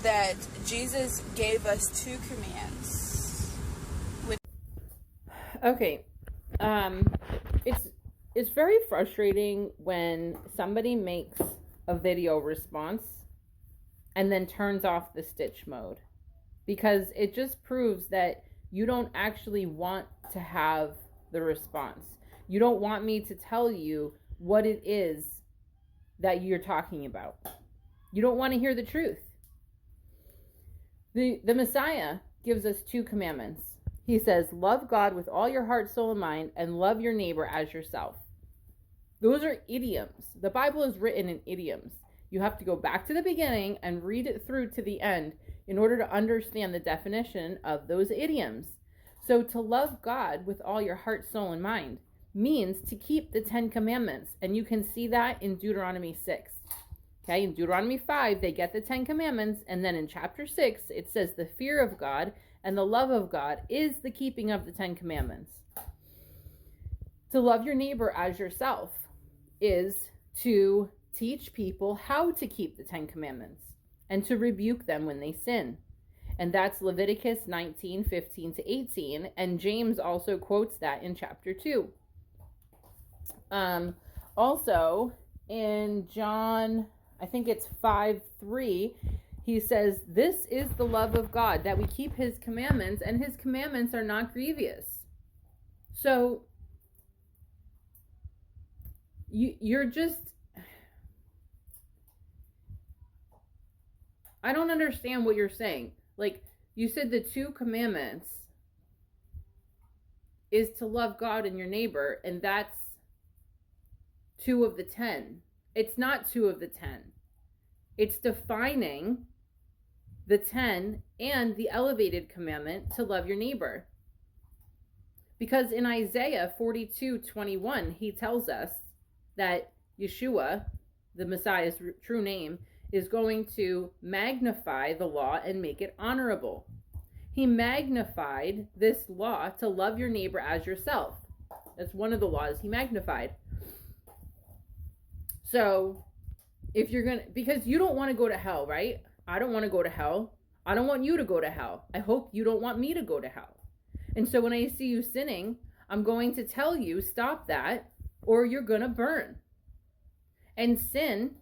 that Jesus gave us 2 commands. Okay. It's very frustrating when somebody makes a video response and then turns off the stitch mode, because it just proves that you don't actually want to have the response. You don't want me to tell you what it is that you're talking about. You don't want to hear the truth. The Messiah gives us 2 commandments. He says, love God with all your heart, soul, and mind, and love your neighbor as yourself. Those are idioms. The Bible is written in idioms. You have to go back to the beginning and read it through to the end in order to understand the definition of those idioms. So to love God with all your heart, soul, and mind means to keep the 10 commandments. And you can see that in Deuteronomy 6. Okay, in Deuteronomy 5, they get the 10 commandments. And then in chapter 6, it says the fear of God and the love of God is the keeping of the 10 commandments. To love your neighbor as yourself is to teach people how to keep the 10 commandments and to rebuke them when they sin. And that's Leviticus 19:15-18. And James also quotes that in chapter 2. Also in John, I think it's 5:3, he says, this is the love of God, that we keep his commandments, and his commandments are not grievous. So you're just, I don't understand what you're saying. Like, you said the 2 commandments is to love God and your neighbor, and that's 2 of the 10. It's not 2 of the 10. It's defining the 10 and the elevated commandment to love your neighbor. Because in Isaiah 42:21, he tells us that Yeshua, the Messiah's true name, is going to magnify the law and make it honorable. He magnified this law to love your neighbor as yourself. That's one of the laws he magnified. So if you're going to, because you don't want to go to hell, right? I don't want to go to hell. I don't want you to go to hell. I hope you don't want me to go to hell. And so when I see you sinning, I'm going to tell you, stop that, or you're going to burn. And sin,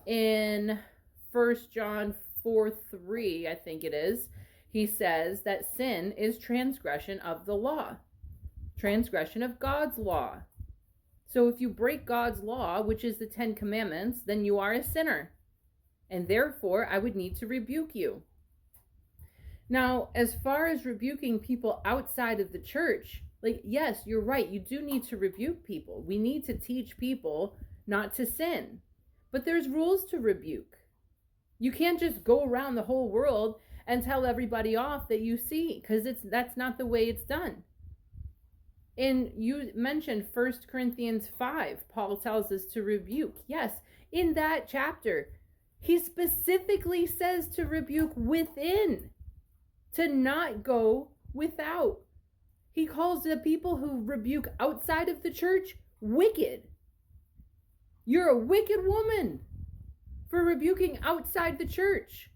in 1 John 4:3, I think it is, he says that sin is transgression of the law, transgression of God's law. So if you break God's law, which is the 10 commandments, then you are a sinner. And therefore, I would need to rebuke you. Now, as far as rebuking people outside of the church, like, yes, you're right. You do need to rebuke people. We need to teach people not to sin. But there's rules to rebuke. You can't just go around the whole world and tell everybody off that you see, because that's not the way it's done. And you mentioned 1 Corinthians 5. Paul tells us to rebuke. Yes, in that chapter, he specifically says to rebuke within, to not go without. He calls the people who rebuke outside of the church wicked. You're a wicked woman for rebuking outside the church.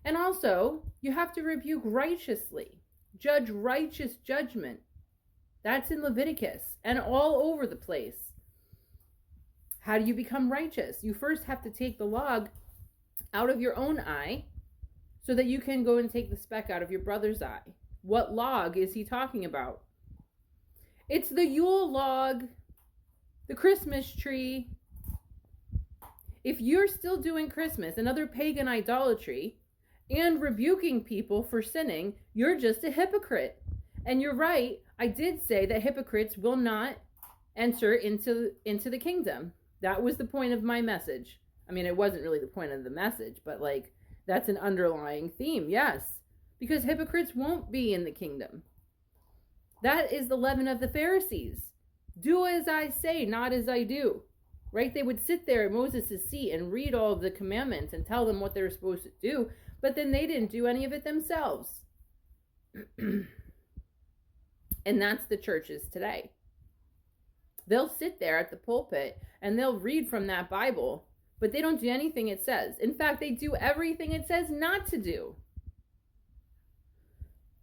And also, you have to rebuke righteously. Judge righteous judgment. That's in Leviticus and all over the place. How do you become righteous? You first have to take the log out of your own eye so that you can go and take the speck out of your brother's eye. What log is he talking about? It's the Yule log, the Christmas tree. If you're still doing Christmas and other pagan idolatry and rebuking people for sinning, you're just a hypocrite. And you're right, I did say that hypocrites will not enter into the kingdom. That was the point of my message. I mean, it wasn't really the point of the message, but like, that's an underlying theme, yes. Because hypocrites won't be in the kingdom. That is the leaven of the Pharisees. Do as I say, not as I do. Right? They would sit there at Moses' seat and read all of the commandments and tell them what they're supposed to do, but then they didn't do any of it themselves. And that's the churches today. They'll sit there at the pulpit and they'll read from that Bible, but they don't do anything it says. In fact, they do everything it says not to do.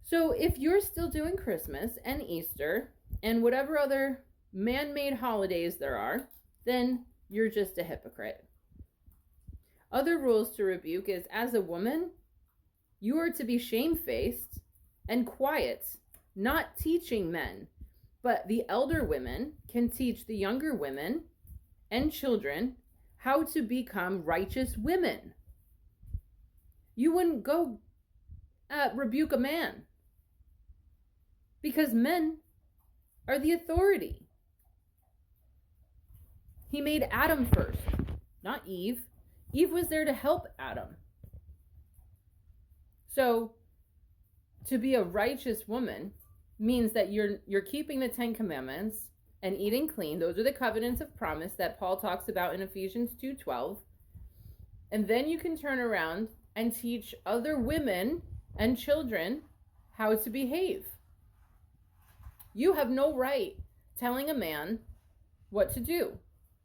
So if you're still doing Christmas and Easter and whatever other man-made holidays there are, then you're just a hypocrite. Other rules to rebuke is, as a woman, you are to be shamefaced and quiet, not teaching men, but the elder women can teach the younger women and children how to become righteous women. You wouldn't go rebuke a man, because men are the authority. He made Adam first, not Eve. Eve was there to help Adam. So to be a righteous woman means that you're keeping the 10 Commandments and eating clean. Those are the covenants of promise that Paul talks about in Ephesians 2:12. And then you can turn around and teach other women and children how to behave. You have no right telling a man what to do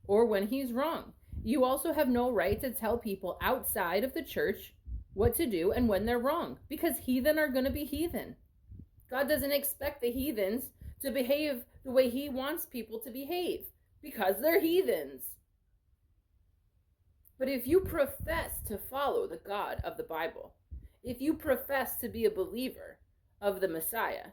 or when he's wrong. You also have no right to tell people outside of the church what to do and when they're wrong, because heathen are going to be heathen. God doesn't expect the heathens to behave the way he wants people to behave, because they're heathens. But if you profess to follow the God of the Bible, if you profess to be a believer of the Messiah,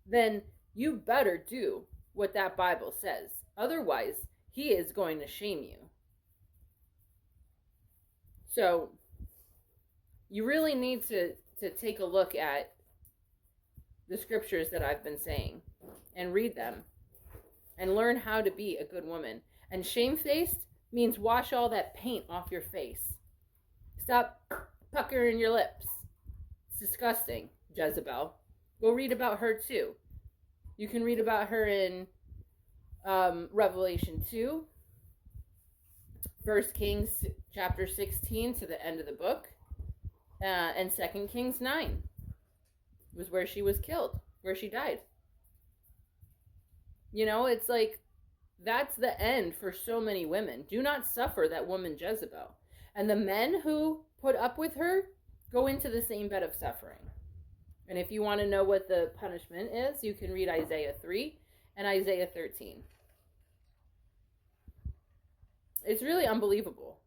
then you better do what that Bible says. Otherwise, he is going to shame you. So you really need to take a look at the scriptures that I've been saying and read them and learn how to be a good woman. And shamefaced means wash all that paint off your face. Stop puckering your lips. It's disgusting, Jezebel. Go read about her too. You can read about her in Revelation 2, 1 Kings chapter 16 to the end of the book, and 2 Kings 9 was where she was killed, where she died. You know, it's like, that's the end for so many women. Do not suffer that woman Jezebel. And the men who put up with her go into the same bed of suffering. And if you want to know what the punishment is, you can read Isaiah 3 and Isaiah 13. It's really unbelievable.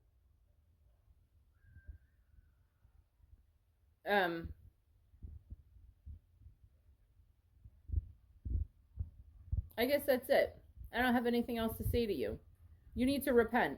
I guess that's it. I don't have anything else to say to you. You need to repent.